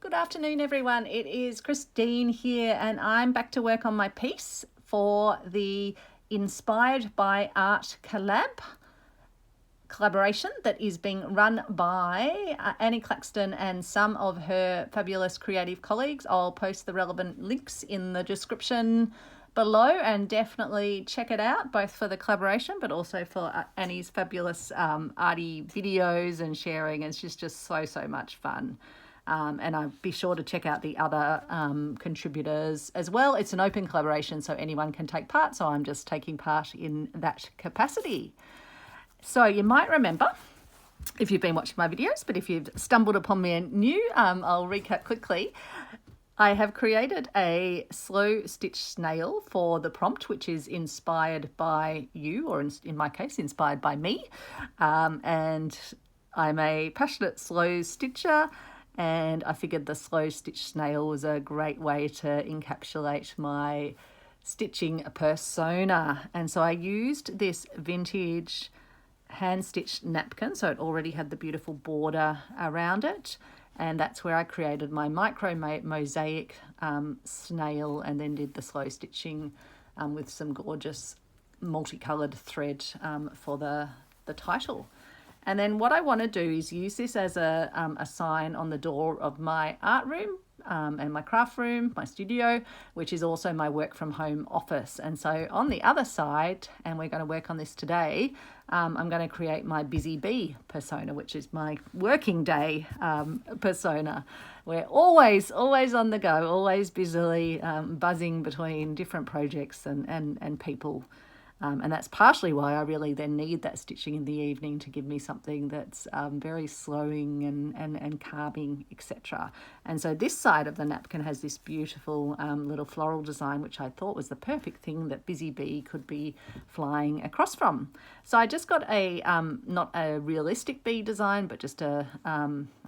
Good afternoon, everyone. It is Christine here, and I'm back to work on my piece for the Inspired by Art collaboration that is being run by Annie Claxton and some of her fabulous creative colleagues. I'll post the relevant links in the description below, and definitely check it out, both for the collaboration but also for Annie's fabulous arty videos and sharing. It's just so much fun. And I'll be sure to check out the other contributors as well. It's an open collaboration, so anyone can take part. So I'm just taking part in that capacity. So you might remember, if you've been watching my videos, but if you've stumbled upon me new, I'll recap quickly. I have created a slow stitch snail for the prompt, which is inspired by you, or in my case, inspired by me. And I'm a passionate slow stitcher, and I figured the slow stitch snail was a great way to encapsulate my stitching persona. And so I used this vintage hand-stitched napkin, so it already had the beautiful border around it, and that's where I created my micro mosaic snail, and then did the slow stitching with some gorgeous multicolored thread for the title. And then what I want to do is use this as a sign on the door of my art room and my craft room, my studio, which is also my work from home office. And so on the other side, and we're going to work on this today, I'm going to create my busy bee persona, which is my working day persona. We're always on the go, always busily buzzing between different projects and people. And that's partially why I really then need that stitching in the evening to give me something that's very slowing and calming, etc. And so this side of the napkin has this beautiful little floral design, which I thought was the perfect thing that Busy Bee could be flying across from. So I just got a not a realistic bee design, but just a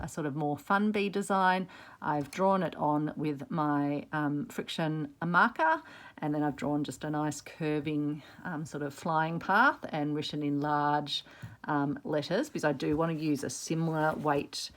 sort of more fun bee design. I've drawn it on with my friction marker, and then I've drawn just a nice curving sort of flying path and written in large letters, because I do want to use a similar weight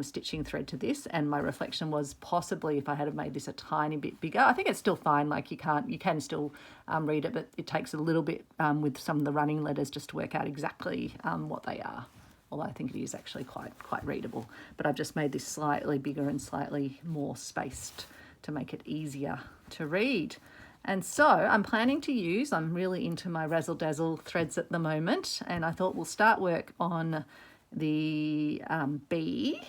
stitching thread to this. And my reflection was possibly if I had made this a tiny bit bigger. I think it's still fine, like you can still read it, but it takes a little bit with some of the running letters just to work out exactly what they are. Although I think it is actually quite readable. But I've just made this slightly bigger and slightly more spaced to make it easier to read. And so I'm planning to use, I'm really into my razzle dazzle threads at the moment, and I thought we'll start work on the bee,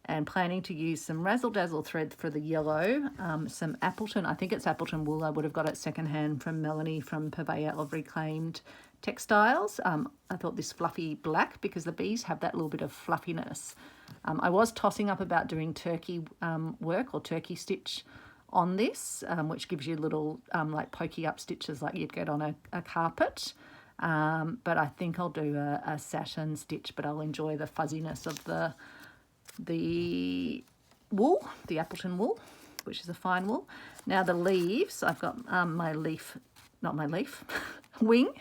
and planning to use some razzle dazzle thread for the yellow, some Appleton, I think it's Appleton wool. I would have got it secondhand from Melanie from Purveyor of Reclaimed Textiles. I thought this fluffy black, because the bees have that little bit of fluffiness. I was tossing up about doing turkey work or turkey stitch on this, which gives you little like pokey up stitches like you'd get on a carpet. But I think I'll do a satin stitch, but I'll enjoy the fuzziness of the wool, the Appleton wool, which is a fine wool. Now the leaves, I've got my leaf, not my leaf, wing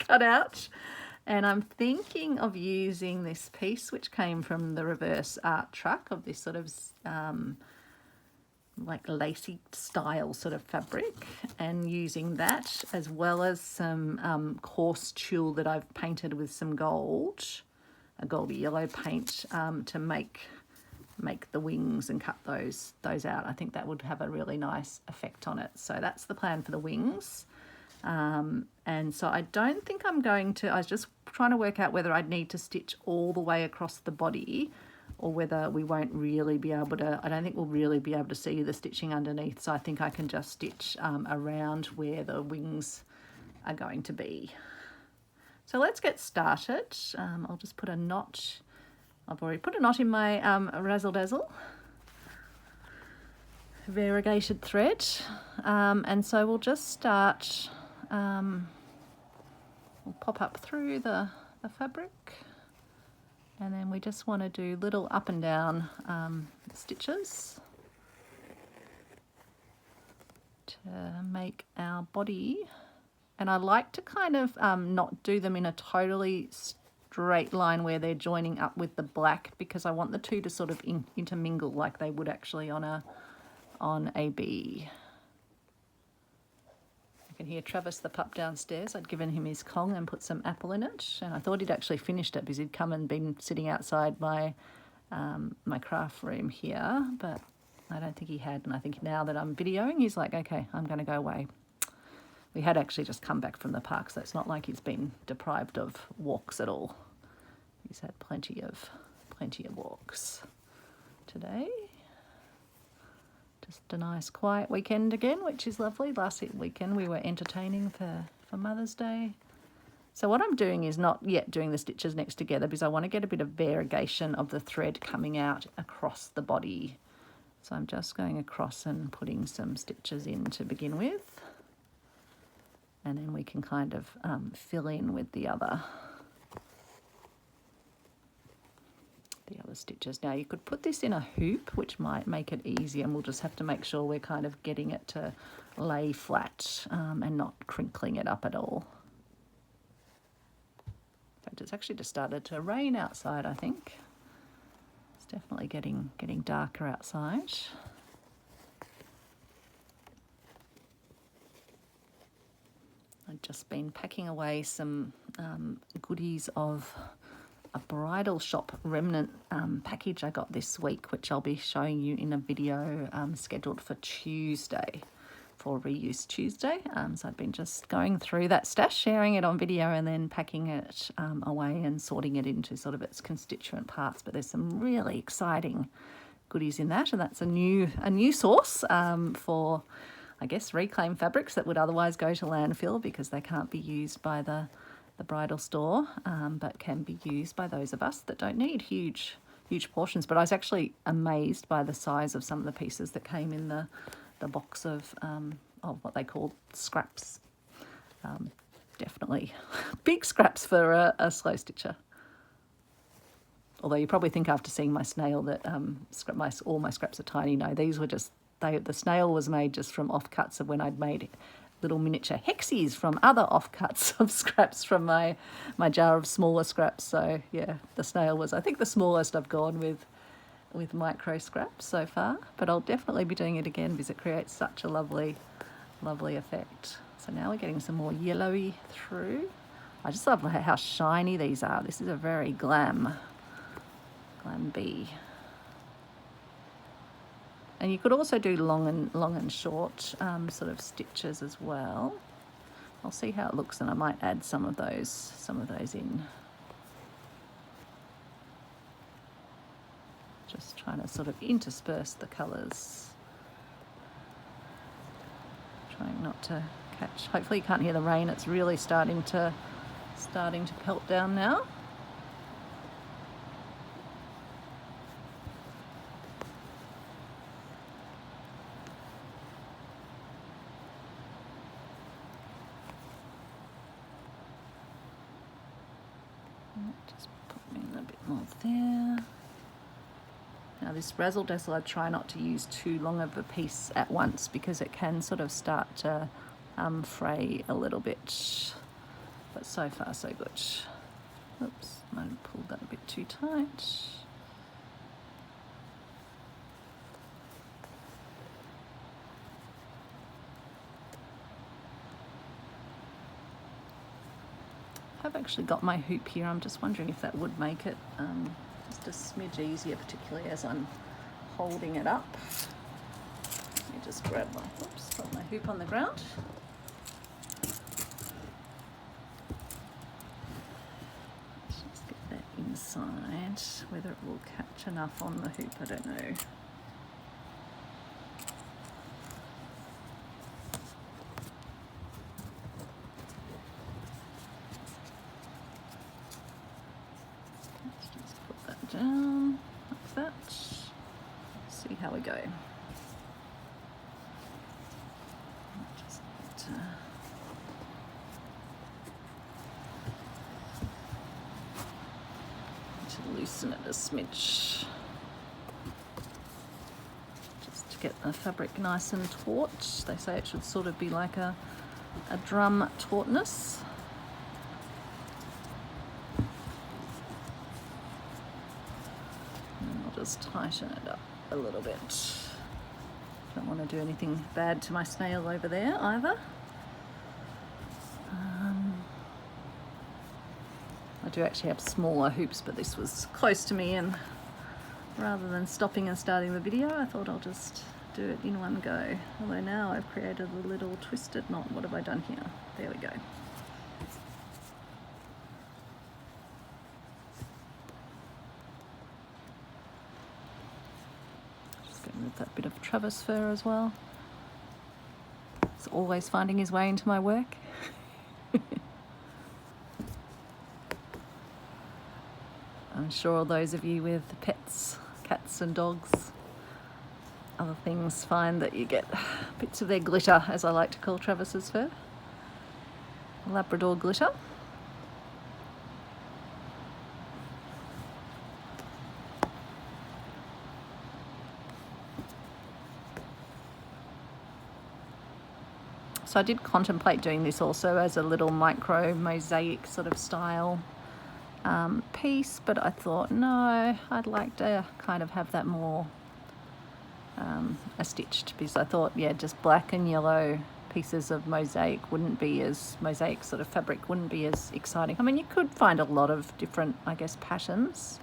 cut out. And I'm thinking of using this piece, which came from the reverse art truck, of this sort of like lacy style sort of fabric, and using that as well as some coarse tulle that I've painted with some gold, a goldy yellow paint, to make the wings and cut those out. I think that would have a really nice effect on it. So that's the plan for the wings. And so I don't think I'm going to, I was just trying to work out whether I'd need to stitch all the way across the body, or whether we won't really be able to, I don't think we'll really be able to see the stitching underneath. So I think I can just stitch around where the wings are going to be. So let's get started. I'll just put a knot. I've already put a knot in my razzle dazzle variegated thread. And so we'll just start, we'll pop up through the fabric. And then we just want to do little up and down stitches to make our body. And I like to kind of not do them in a totally straight line where they're joining up with the black, because I want the two to sort of intermingle like they would actually on a bee. I can hear Travis the pup downstairs. I'd given him his Kong and put some apple in it, and I thought he'd actually finished it because he'd come and been sitting outside my my craft room here, but I don't think he had, and I think now that I'm videoing, he's like, okay, I'm going to go away. We had actually just come back from the park, so it's not like he's been deprived of walks at all. He's had plenty of walks today. Just a nice quiet weekend again, which is lovely. Last weekend we were entertaining for Mother's Day. So what I'm doing is not yet doing the stitches next together because I want to get a bit of variegation of the thread coming out across the body. So I'm just going across and putting some stitches in to begin with. And then we can kind of fill in with the other stitches. Now you could put this in a hoop, which might make it easier, and we'll just have to make sure we're kind of getting it to lay flat and not crinkling it up at all. In fact, it's actually just started to rain outside, I think. It's definitely getting darker outside. I've just been packing away some goodies of a bridal shop remnant package I got this week, which I'll be showing you in a video scheduled for Tuesday, for Reuse Tuesday. So I've been just going through that stash, sharing it on video, and then packing it away and sorting it into sort of its constituent parts. But there's some really exciting goodies in that, and that's a new source for, I guess, reclaimed fabrics that would otherwise go to landfill because they can't be used by the bridal store, but can be used by those of us that don't need huge portions. But I was actually amazed by the size of some of the pieces that came in the box of what they call scraps. Definitely big scraps for a slow stitcher. Although you probably think after seeing my snail that all my scraps are tiny. No, these were just, the snail was made just from offcuts of when I'd made little miniature hexies from other offcuts of scraps from my jar of smaller scraps. So yeah, the snail was, I think, the smallest I've gone with micro scraps so far, but I'll definitely be doing it again because it creates such a lovely effect. So now we're getting some more yellowy through. I just love how shiny these are. This is a very glam bee. And you could also do long and short sort of stitches as well. I'll see how it looks, and I might add some of those in. Just trying to sort of intersperse the colours. Trying not to catch. Hopefully you can't hear the rain. It's really starting to pelt down now. Just put in a bit more there. Now this razzle dazzle, I try not to use too long of a piece at once because it can sort of start to fray a little bit. But so far so good. Oops, I might have pulled that a bit too tight. I've actually got my hoop here. I'm just wondering if that would make it just a smidge easier, particularly as I'm holding it up. Let me just grab put my hoop on the ground. Let's just get that inside. Whether it will catch enough on the hoop, I don't know. Down like that. See how we go. Just need to loosen it a smidge, just to get the fabric nice and taut. They say it should sort of be like a drum tautness. tighten it up a little bit. Don't want to do anything bad to my snail over there either. I do actually have smaller hoops, but this was close to me, and rather than stopping and starting the video, I thought I'll just do it in one go. Although now I've created a little twisted knot. What have I done here? There we go. Just getting rid of that bit of Travis fur as well. It's always finding his way into my work. I'm sure those of you with pets, cats and dogs, other things, find that you get bits of their glitter, as I like to call Travis's fur. Labrador glitter. So I did contemplate doing this also as a little micro mosaic sort of style piece, but I thought no, I'd like to kind of have that more stitched, because I thought, yeah, just black and yellow pieces of mosaic sort of fabric wouldn't be as exciting. I mean, you could find a lot of different, I guess, patterns.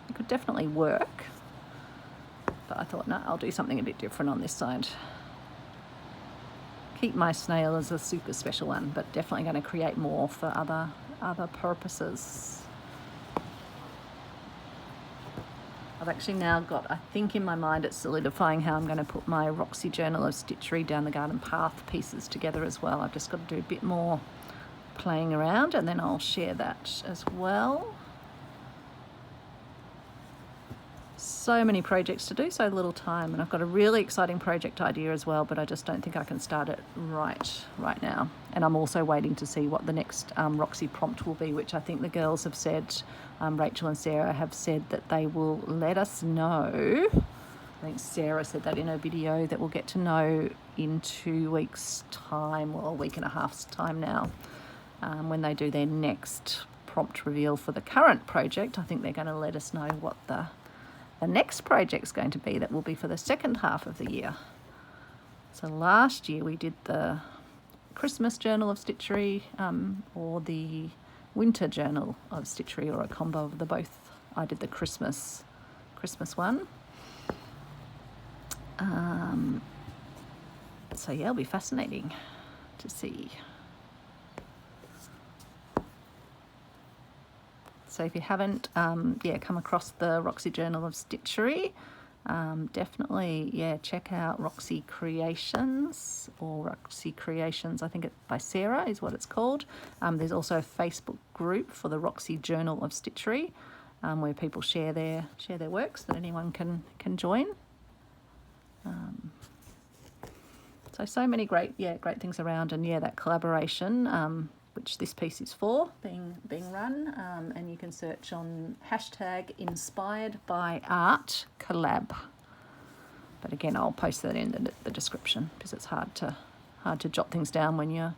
It could definitely work, but I thought, no, I'll do something a bit different on this side. Keep my snail as a super special one, but definitely going to create more for other purposes. I've actually now got, I think in my mind it's solidifying how I'm going to put my Roxy Journal of Stitchery Down the Garden Path pieces together as well. I've just got to do a bit more playing around, and then I'll share that as well. So many projects to do, so little time, and I've got a really exciting project idea as well, but I just don't think I can start it right now. And I'm also waiting to see what the next Roxy prompt will be, which I think the girls have said, Rachel and Sarah have said that they will let us know. I think Sarah said that in her video, that we'll get to know in 2 weeks' time, well, a week and a half's time now, when they do their next prompt reveal for the current project. I think they're going to let us know what the next project's going to be, that will be for the second half of the year. So last year we did the Christmas Journal of Stitchery, or the Winter Journal of Stitchery, or a combo of the both. I did the Christmas one. So yeah, it'll be fascinating to see. So if you haven't come across the Roxy Journal of Stitchery, definitely check out Roxy Creations, or Roxy Creations, I think by Sarah is what it's called. There's also a Facebook group for the Roxy Journal of Stitchery, where people share their works that anyone can join. So many great things around, and that collaboration, which this piece is for, being run, and you can search on #InspiredbyArtCollab. But again, I'll post that in the description, because it's hard to jot things down when you're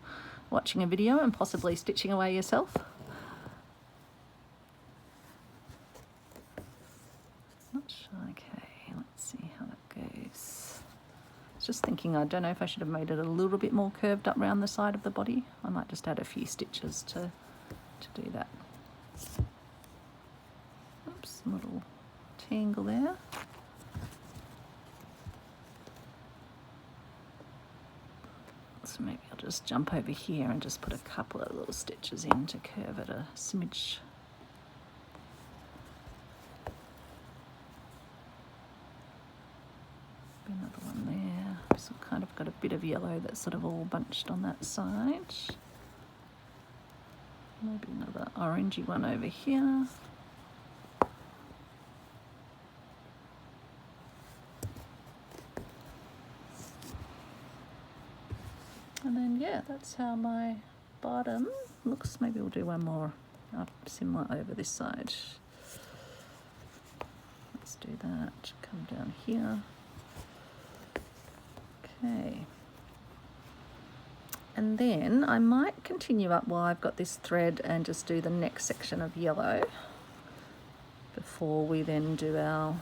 watching a video and possibly stitching away yourself. Okay, let's see how that goes. Just thinking, I don't know if I should have made it a little bit more curved up around the side of the body. I might just add a few stitches to do that. Oops, a little tangle there. So maybe I'll just jump over here and just put a couple of little stitches in to curve it a smidge. Another one there. So kind of got a bit of yellow that's sort of all bunched on that side. Maybe another orangey one over here. And then that's how my bottom looks. Maybe we'll do one more similar over this side. Let's do that. Come down here. Okay, and then I might continue up while I've got this thread and just do the next section of yellow before we then do our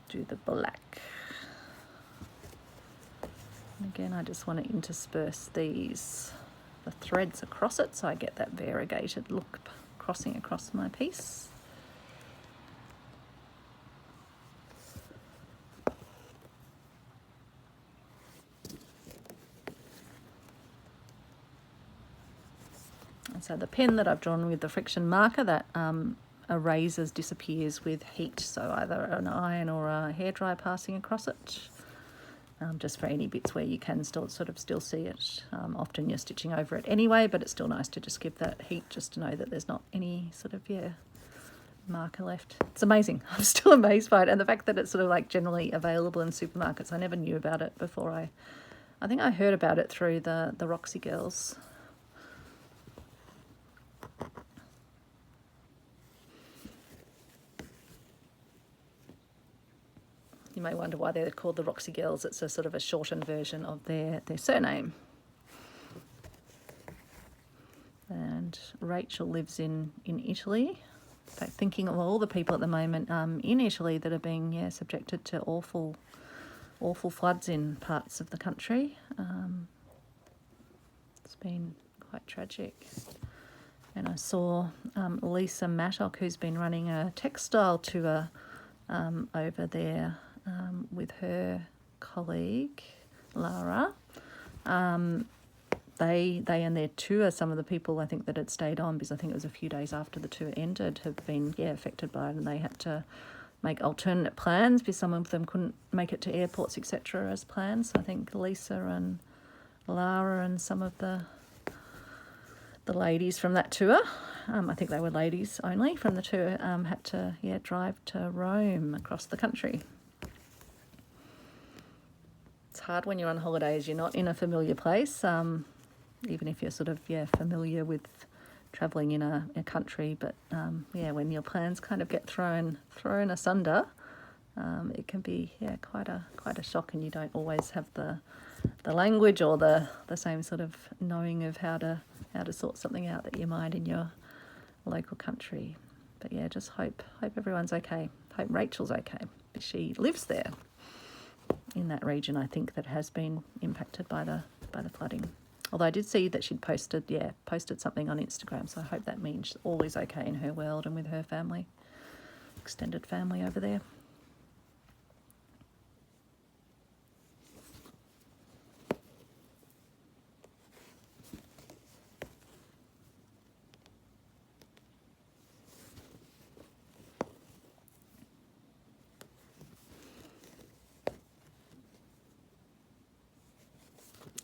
do the black. And again, I just want to intersperse the threads across it so I get that variegated look crossing across my piece. And so the pen that I've drawn with the friction marker, that erases, disappears with heat, so either an iron or a hairdryer passing across it. Just for any bits where you can still see it. Often you're stitching over it anyway, but it's still nice to just give that heat just to know that there's not any marker left. It's amazing. I'm still amazed by it, and the fact that it's sort of like generally available in supermarkets. I never knew about it before. I think I heard about it through the Roxy girls. You may wonder why they're called the Roxy Girls. It's a sort of a shortened version of their surname. And Rachel lives in Italy. In fact, thinking of all the people at the moment in Italy that are being subjected to awful floods in parts of the country. It's been quite tragic. And I saw Lisa Mattock, who's been running a textile tour over there, with her colleague Lara. They and their tour, some of the people I think that had stayed on, because I think it was a few days after the tour ended, have been affected by it, and they had to make alternate plans because some of them couldn't make it to airports, etc. as planned. So I think Lisa and Lara and some of the ladies from that tour, I think they were ladies only from the tour, had to drive to Rome across the country. It's hard when you're on holidays, you're not in a familiar place, even if you're sort of familiar with travelling in a country, but when your plans kind of get thrown asunder, it can be quite a shock, and you don't always have the language or the same sort of knowing of how to sort something out that you might in your local country. But just hope everyone's okay. Hope Rachel's okay, but she lives there in that region, I think, that has been impacted by the flooding. Although I did see that she'd posted something on Instagram, so I hope that means all is okay in her world and with her family, extended family over there.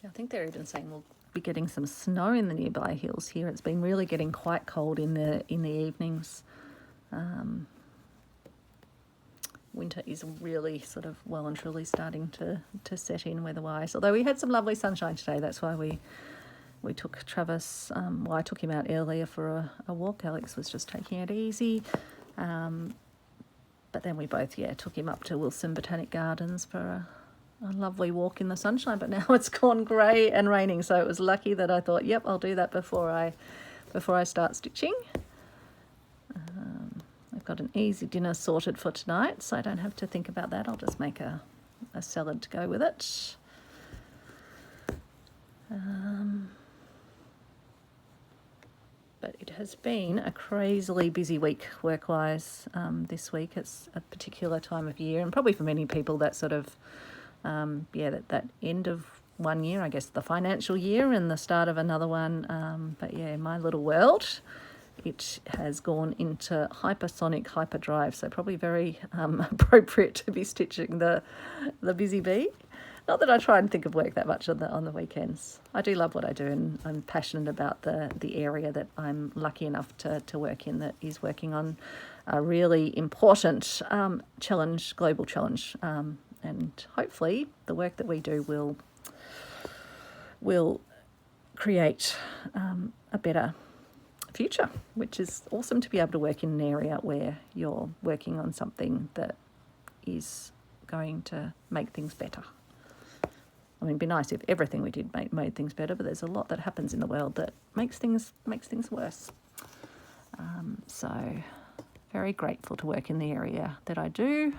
I think they're even saying we'll be getting some snow in the nearby hills here. It's been really getting quite cold in the evenings. Winter is really sort of well and truly starting to set in weather-wise. Although we had some lovely sunshine today, that's why we took Travis. I took him out earlier for a walk. Alex was just taking it easy. But then we both took him up to Wilson Botanic Gardens for a lovely walk in the sunshine, but now it's gone grey and raining, so it was lucky that I thought, yep, I'll do that before I start stitching. I've got an easy dinner sorted for tonight, so I don't have to think about that. I'll just make a salad to go with it. But it has been a crazily busy week work-wise this week. It's a particular time of year, and probably for many people that sort of that end of one year, I guess the financial year, and the start of another one. But in my little world, it has gone into hypersonic hyperdrive, so probably very appropriate to be stitching the busy bee. Not that I try and think of work that much on the weekends. I do love what I do, and I'm passionate about the area that I'm lucky enough to work in, that is working on a really important global challenge. And hopefully the work that we do will create a better future, which is awesome to be able to work in an area where you're working on something that is going to make things better. I mean, it'd be nice if everything we did made things better, but there's a lot that happens in the world that makes things worse. So very grateful to work in the area that I do.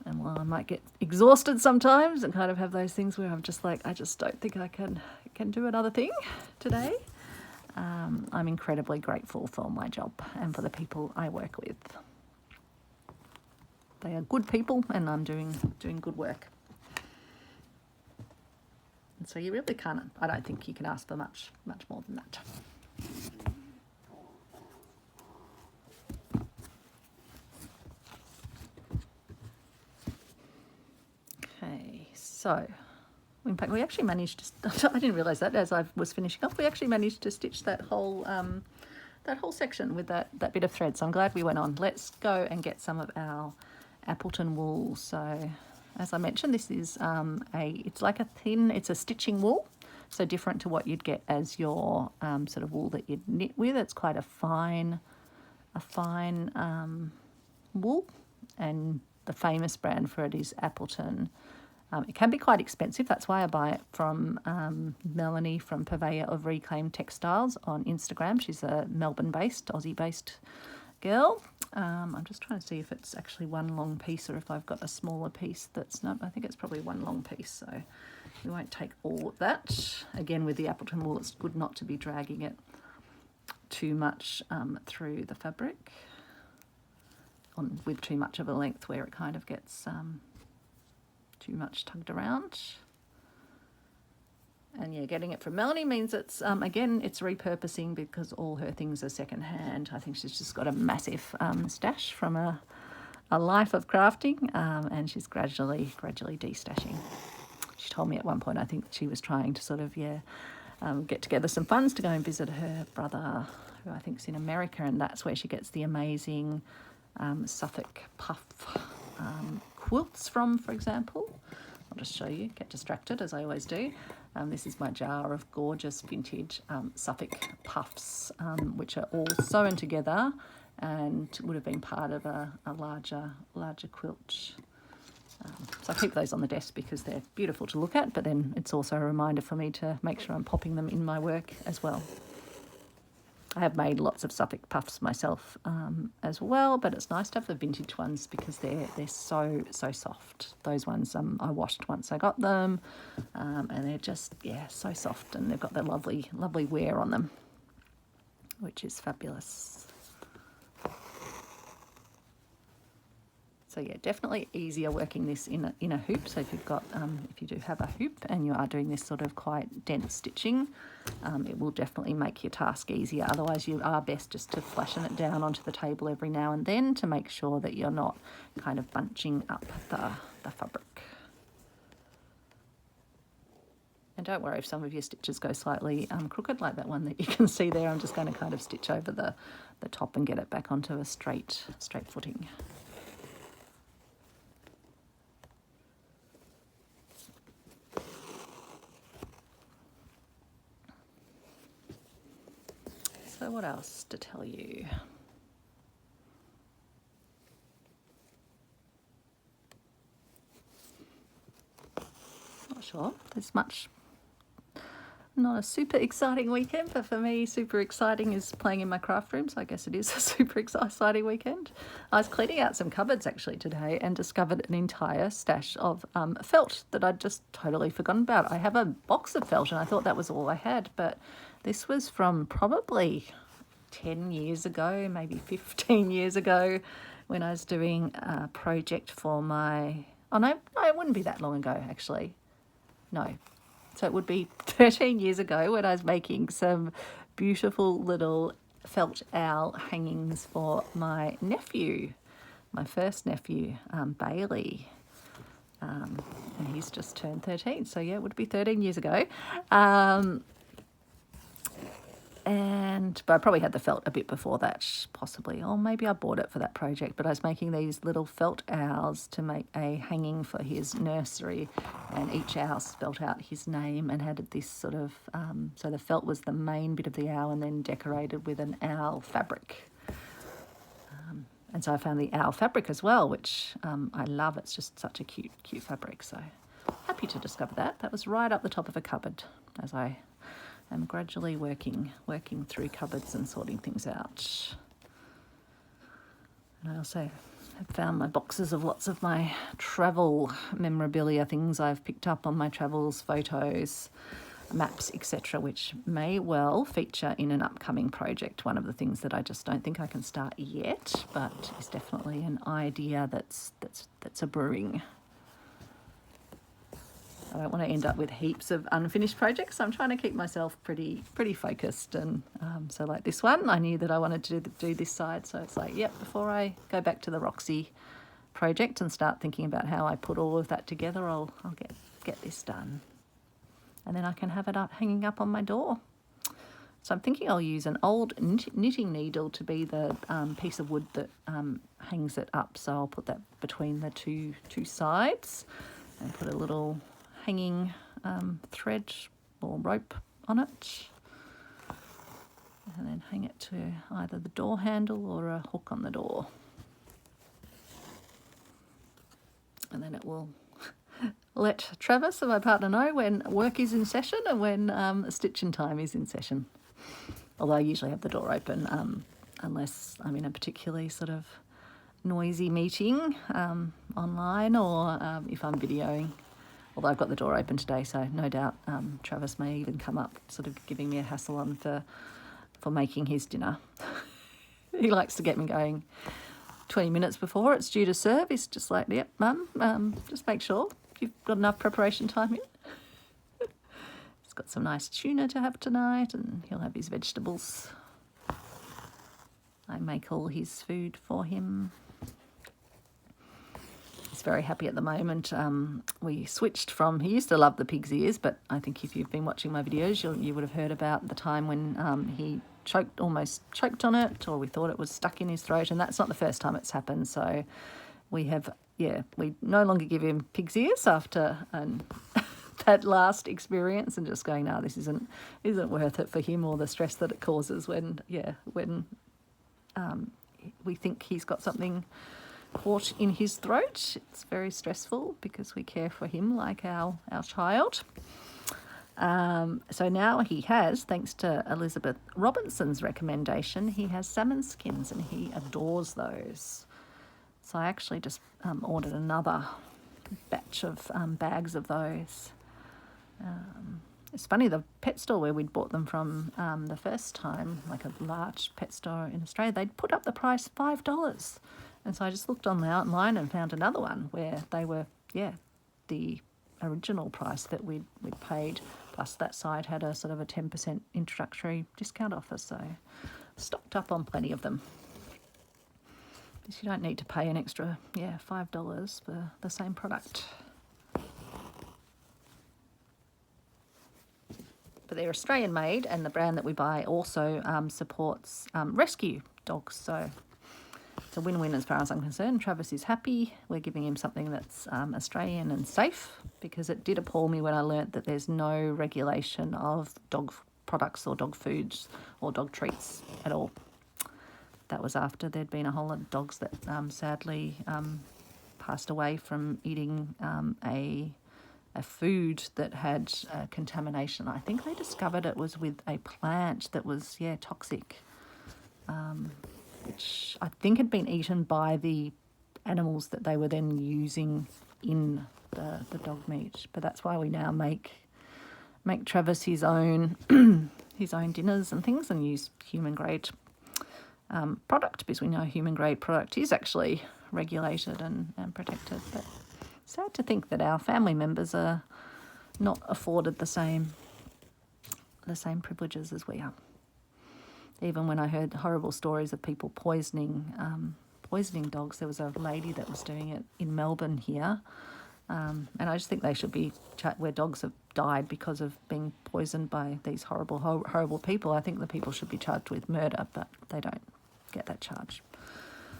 And while I might get exhausted sometimes and kind of have those things where I'm just like, I just don't think I can do another thing today, I'm incredibly grateful for my job and for the people I work with. They are good people, and I'm doing good work. And so you really can't, I don't think you can ask for much more than that. Okay, so in fact we actually managed to, I didn't realise that as I was finishing off, we actually managed to stitch that whole section with that bit of thread. So I'm glad we went on. Let's go and get some of our Appleton wool. So as I mentioned, this is it's like it's a stitching wool, so different to what you'd get as your sort of wool that you'd knit with. It's quite a fine wool, and the famous brand for it is Appleton. It can be quite expensive. That's why I buy it from Melanie from Purveyor of Reclaimed Textiles on Instagram. She's a Melbourne-based, Aussie-based girl. I'm just trying to see if it's actually one long piece or if I've got a smaller piece that's not. I think it's probably one long piece, so we won't take all of that. Again, with the Appleton wool, it's good not to be dragging it too much through the fabric with too much of a length where it kind of gets too much tugged around. And yeah, getting it from Melanie means it's, again, it's repurposing because all her things are secondhand. I think she's just got a massive stash from a life of crafting, and she's gradually de-stashing. She told me at one point, I think she was trying to sort of, get together some funds to go and visit her brother, who I think is in America, and that's where she gets the amazing Suffolk puff quilts from, for example. I'll just show you, get distracted as I always do. This is my jar of gorgeous vintage Suffolk puffs, which are all sewn together and would have been part of a larger quilt. So I keep those on the desk because they're beautiful to look at, but then it's also a reminder for me to make sure I'm popping them in my work as well. I have made lots of Suffolk puffs myself as well, but it's nice to have the vintage ones because they're so soft. Those ones I washed once I got them, and they're just, so soft, and they've got that lovely wear on them, which is fabulous. So yeah, definitely easier working this in a hoop. So if you've got, if you do have a hoop and you are doing this sort of quite dense stitching, it will definitely make your task easier. Otherwise, you are best just to flatten it down onto the table every now and then to make sure that you're not kind of bunching up the fabric. And don't worry if some of your stitches go slightly crooked, like that one that you can see there. I'm just going to kind of stitch over the top and get it back onto a straight footing. So what else to tell you? Not sure. There's much. Not a super exciting weekend, but for me, super exciting is playing in my craft room, so I guess it is a super exciting weekend. I was cleaning out some cupboards actually today and discovered an entire stash of felt that I'd just totally forgotten about. I have a box of felt and I thought that was all I had, but this was from probably 10 years ago, maybe 15 years ago, when I was doing a project for my... Oh, no, it wouldn't be that long ago, actually. No. So it would be 13 years ago when I was making some beautiful little felt owl hangings for my nephew, my first nephew, Bailey. And he's just turned 13. So, yeah, it would be 13 years ago. But I probably had the felt a bit before that, possibly. Or maybe I bought it for that project. But I was making these little felt owls to make a hanging for his nursery. And each owl spelt out his name and had this sort of... so the felt was the main bit of the owl and then decorated with an owl fabric. And so I found the owl fabric as well, which I love. It's just such a cute fabric. So happy to discover that. That was right up the top of a cupboard as I... I'm gradually working through cupboards and sorting things out. And I also I've found my boxes of lots of my travel memorabilia, things I've picked up on my travels, photos, maps, etc., which may well feature in an upcoming project. One of the things that I just don't think I can start yet, but is definitely an idea that's a brewing. I don't want to end up with heaps of unfinished projects. I'm trying to keep myself pretty focused, and so like this one, I knew that I wanted to do this side, so it's like, yep, before I go back to the Roxy project and start thinking about how I put all of that together, I'll get this done, and then I can have it up hanging up on my door. So I'm thinking I'll use an old knitting needle to be the piece of wood that hangs it up. So I'll put that between the two sides and put a little hanging thread or rope on it, and then hang it to either the door handle or a hook on the door, and then it will let Travis and my partner know when work is in session and when stitching time is in session. Although I usually have the door open unless I'm in a particularly sort of noisy meeting online, or if I'm videoing. Although I've got the door open today, so no doubt Travis may even come up sort of giving me a hassle on for making his dinner. He likes to get me going 20 minutes before it's due to serve. He's just like, yep, Mum, just make sure you've got enough preparation time in. He's got some nice tuna to have tonight, and he'll have his vegetables. I make all his food for him. He's very happy at the moment. We switched from, he used to love the pig's ears, but I think if you've been watching my videos, you would have heard about the time when he almost choked on it, or we thought it was stuck in his throat, and that's not the first time it's happened. So we no longer give him pig's ears after that last experience, and just going, no, this isn't worth it for him, or the stress that it causes when we think he's got something caught in his throat. It's very stressful because we care for him like our child. So now he has, thanks to Elizabeth Robinson's recommendation, he has salmon skins, and he adores those. So I actually just ordered another batch of bags of those. It's funny, the pet store where we'd bought them from the first time, like a large pet store in Australia, they'd put up the price $5. And so I just looked online and found another one where they were, the original price that we'd paid, plus that side had a sort of a 10% introductory discount offer. So stocked up on plenty of them. Because you don't need to pay an extra, $5 for the same product. But they're Australian made, and the brand that we buy also supports rescue dogs. So it's a win-win as far as I'm concerned. Travis is happy. We're giving him something that's Australian and safe, because it did appall me when I learnt that there's no regulation of dog products or dog foods or dog treats at all. That was after there'd been a whole lot of dogs that sadly passed away from eating a food that had contamination. I think they discovered it was with a plant that was toxic, which I think had been eaten by the animals that they were then using in the dog meat. But that's why we now make Travis his own dinners and things, and use human grade product, because we know human grade product is actually regulated and protected. But sad to think that our family members are not afforded the same privileges as we are. Even when I heard horrible stories of people poisoning dogs, there was a lady that was doing it in Melbourne here, and I just think they should be where dogs have died because of being poisoned by these horrible people. I think the people should be charged with murder, but they don't get that charge.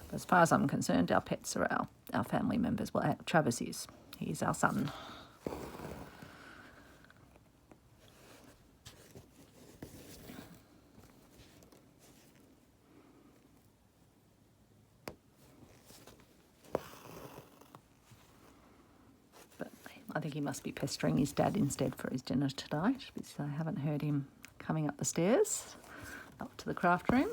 But as far as I'm concerned, our pets are our family members. Well, Travis is. He's our son. But I think he must be pestering his dad instead for his dinner tonight, because I haven't heard him coming up the stairs, up to the craft room.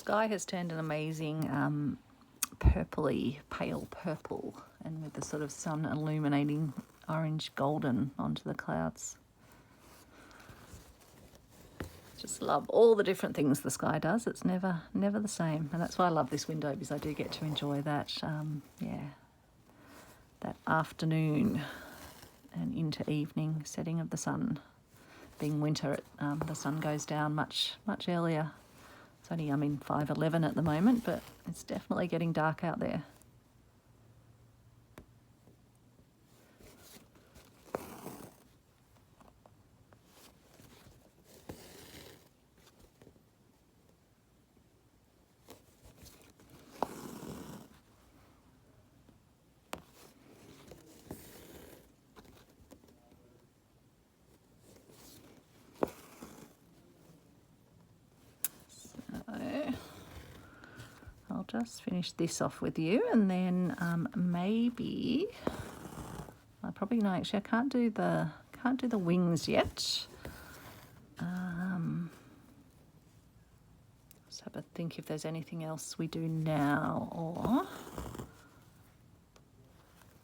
sky has turned an amazing purpley, pale purple, and with the sort of sun illuminating orange golden onto the clouds. Just love all the different things the sky does. It's never the same, and that's why I love this window, because I do get to enjoy that that afternoon and into evening setting of the sun. Being winter, the sun goes down much earlier. It's only 5:11 at the moment, but it's definitely getting dark out there. I'll just finish this off with you, and then maybe I probably know. Actually, I can't do the wings yet. Let's have a think if there's anything else we do now, or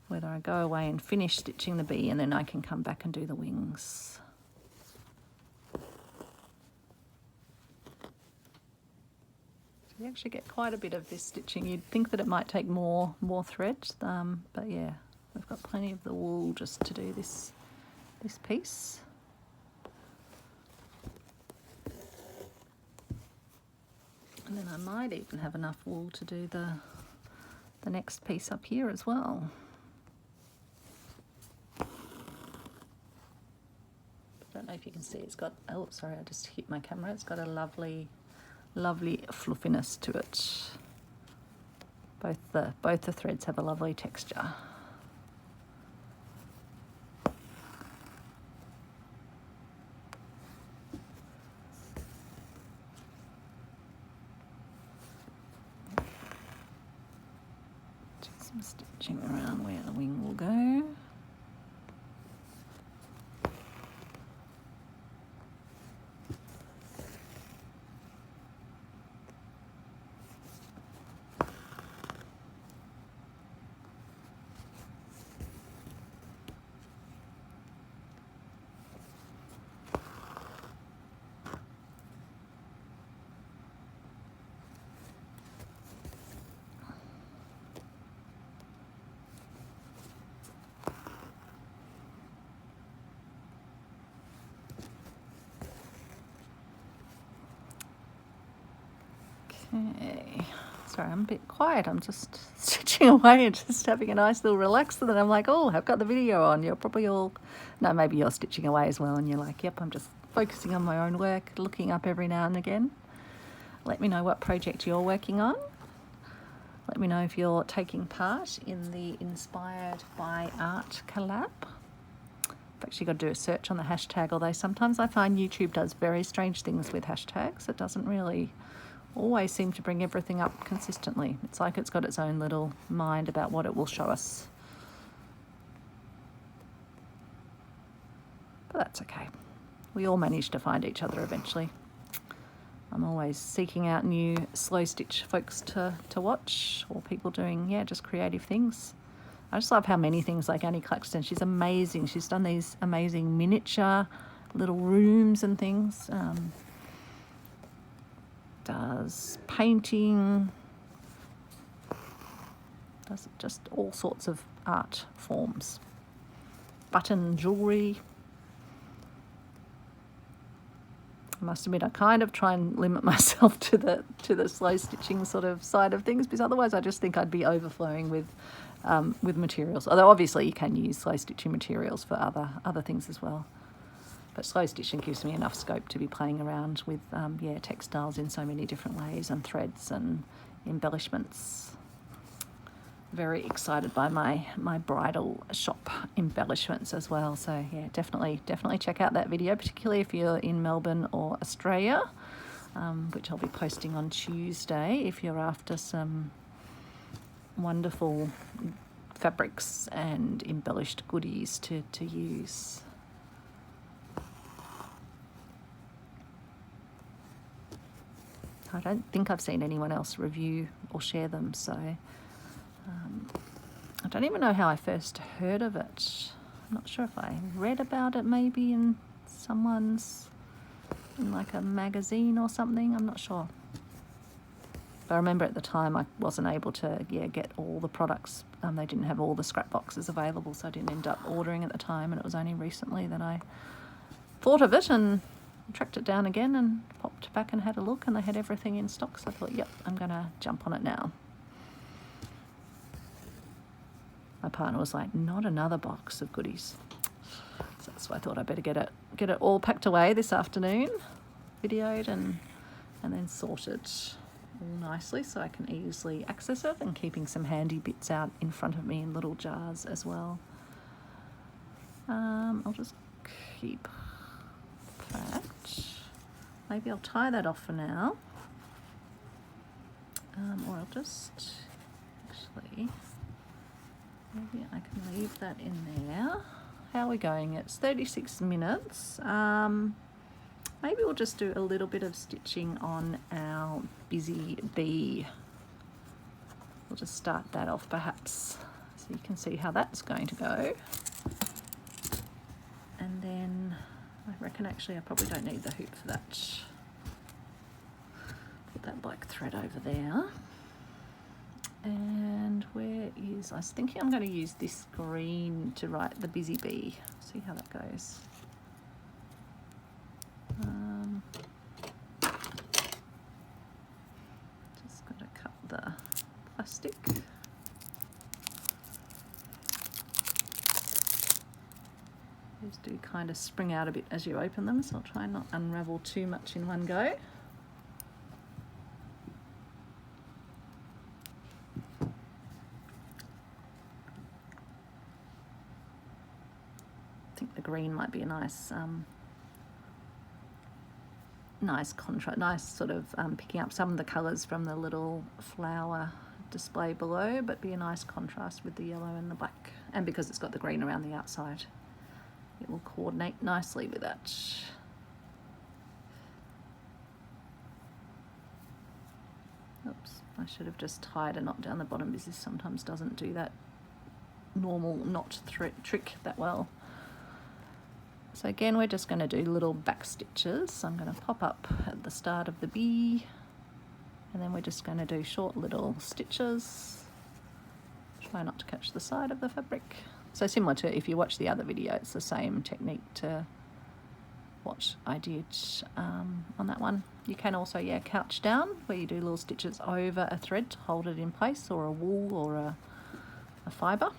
whether I go away and finish stitching the bee, and then I can come back and do the wings. You actually get quite a bit of this stitching. You'd think that it might take more thread, but yeah, we've got plenty of the wool just to do this piece. And then I might even have enough wool to do the next piece up here as well. I don't know if you can see, it's got, oh sorry, I just hit my camera. It's got a lovely fluffiness to it. Both the threads have a lovely texture. Just some stitching around where the wing will go. Okay, sorry, I'm a bit quiet. I'm just stitching away and just having a nice little relax. And then I'm like, oh, I've got the video on. You're probably all, no, maybe you're stitching away as well. And you're like, yep, I'm just focusing on my own work, looking up every now and again. Let me know what project you're working on. Let me know if you're taking part in the Inspired by Art collab. I've actually got to do a search on the hashtag, although sometimes I find YouTube does very strange things with hashtags. It doesn't really always seem to bring everything up consistently. It's like it's got its own little mind about what it will show us. But that's okay. We all manage to find each other eventually. I'm always seeking out new slow stitch folks to watch, or people doing, just creative things. I just love how many things, like Annie Claxton, she's amazing. She's done these amazing miniature little rooms and things. Does painting, does just all sorts of art forms. Button jewellery. I must admit, I kind of try and limit myself to the slow stitching sort of side of things, because otherwise I just think I'd be overflowing with materials. Although obviously you can use slow stitching materials for other things as well. But slow stitching gives me enough scope to be playing around with textiles in so many different ways, and threads and embellishments. Very excited by my bridal shop embellishments as well. So yeah, definitely check out that video, particularly if you're in Melbourne or Australia, which I'll be posting on Tuesday, if you're after some wonderful fabrics and embellished goodies to use. I don't think I've seen anyone else review or share them, so I don't even know how I first heard of it. I'm not sure if I read about it maybe in like a magazine or something, I'm not sure. But I remember at the time I wasn't able to get all the products. They didn't have all the scrap boxes available, so I didn't end up ordering at the time, and it was only recently that I thought of it and tracked it down again and popped back and had a look, and they had everything in stock, so I thought, yep, I'm gonna jump on it now. My partner was like, not another box of goodies. So that's why I thought I'd better get it all packed away this afternoon, videoed and then sorted all nicely so I can easily access it, and keeping some handy bits out in front of me in little jars as well. I'll just keep that. Maybe I'll tie that off for now. Or I'll just, actually, maybe I can leave that in there. How are we going? It's 36 minutes. Maybe we'll just do a little bit of stitching on our busy bee. We'll just start that off perhaps, so you can see how that's going to go. And then I reckon actually I probably don't need the hoop for that. Put that black thread over there. And where is, I was thinking I'm going to use this green to write the busy bee. See how that goes. Just got to cut the plastic. These do kind of spring out a bit as you open them, so I'll try and not unravel too much in one go. I think the green might be a nice nice contrast, nice sort of picking up some of the colours from the little flower display below, but be a nice contrast with the yellow and the black. And because it's got the green around the outside, it will coordinate nicely with that. Oops, I should have just tied a knot down the bottom, because this sometimes doesn't do that normal knot trick that well. So again, we're just going to do little back stitches. So I'm going to pop up at the start of the bee, and then we're just going to do short little stitches. Try not to catch the side of the fabric. So similar to if you watch the other video, it's the same technique to what I did on that one. You can also, couch down, where you do little stitches over a thread to hold it in place, or a wool or a fibre.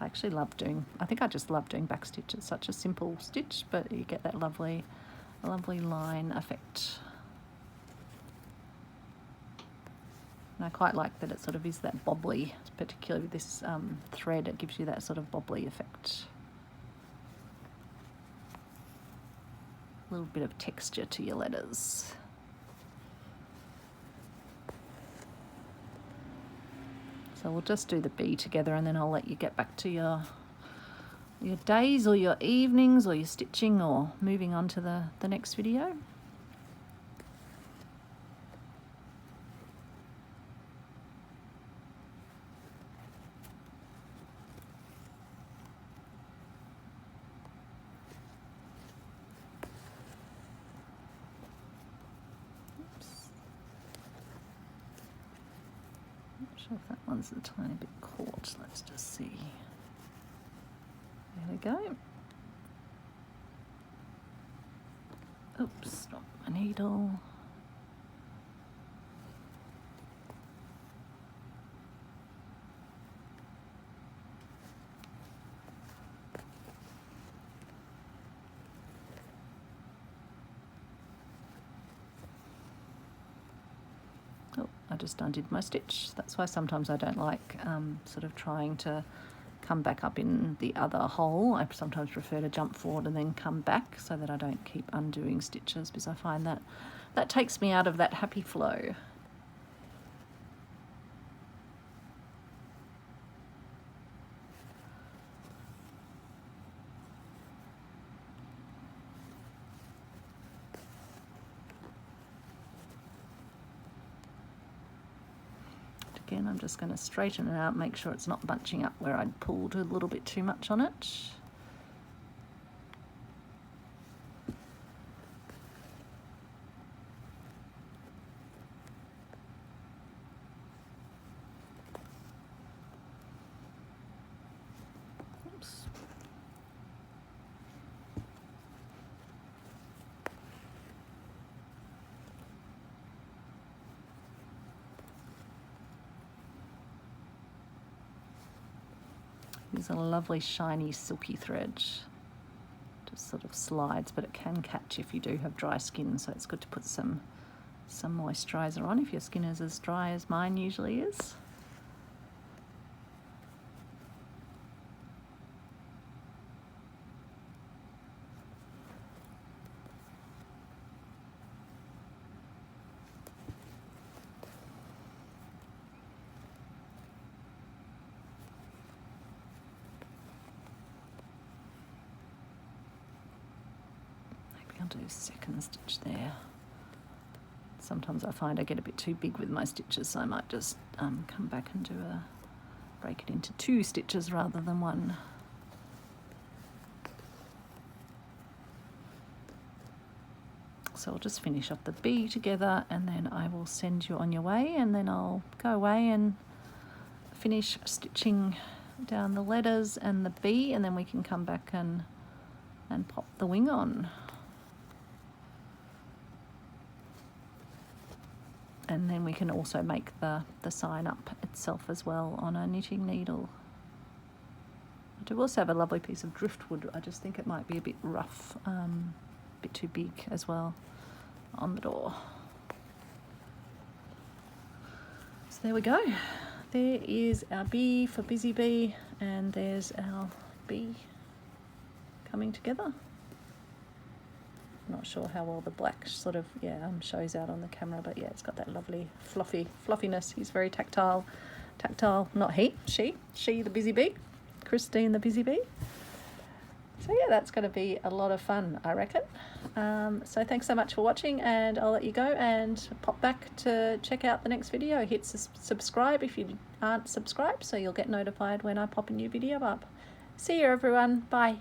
I think I just love doing back stitch. It's such a simple stitch, but you get that lovely line effect. And I quite like that it sort of is that bobbly, particularly with this thread, it gives you that sort of bobbly effect. A little bit of texture to your letters. So we'll just do the bee together, and then I'll let you get back to your days or your evenings or your stitching or moving on to the next video. If that one's a tiny bit caught, let's just see. There we go. Oops, dropped my needle. I just undid my stitch. That's why sometimes I don't like sort of trying to come back up in the other hole. I sometimes prefer to jump forward and then come back, so that I don't keep undoing stitches, because I find that takes me out of that happy flow. again, I'm just going to straighten it out, make sure it's not bunching up where I'd pulled a little bit too much on it. Oops. Use a lovely shiny silky thread. Just sort of slides, but it can catch if you do have dry skin, so it's good to put some moisturiser on if your skin is as dry as mine usually is. I'll do a second stitch there. Sometimes I find I get a bit too big with my stitches, so I might just come back and break it into 2 stitches rather than 1. So I'll just finish off the B together, and then I will send you on your way, and then I'll go away and finish stitching down the letters and the B, and then we can come back and pop the wing on. And then we can also make the sign up itself as well on a knitting needle. I do also have a lovely piece of driftwood. I just think it might be a bit rough, a bit too big as well on the door. So there we go. There is our B for Busy Bee, and there's our B coming together. Not sure how well the black sort of shows out on the camera, but yeah, it's got that lovely fluffiness. He's very tactile, not he, she the Busy Bee, Christine the Busy Bee. So yeah, that's going to be a lot of fun, I reckon. So thanks so much for watching, and I'll let you go and pop back to check out the next video. Hit subscribe if you aren't subscribed, so you'll get notified when I pop a new video up. See you everyone, bye.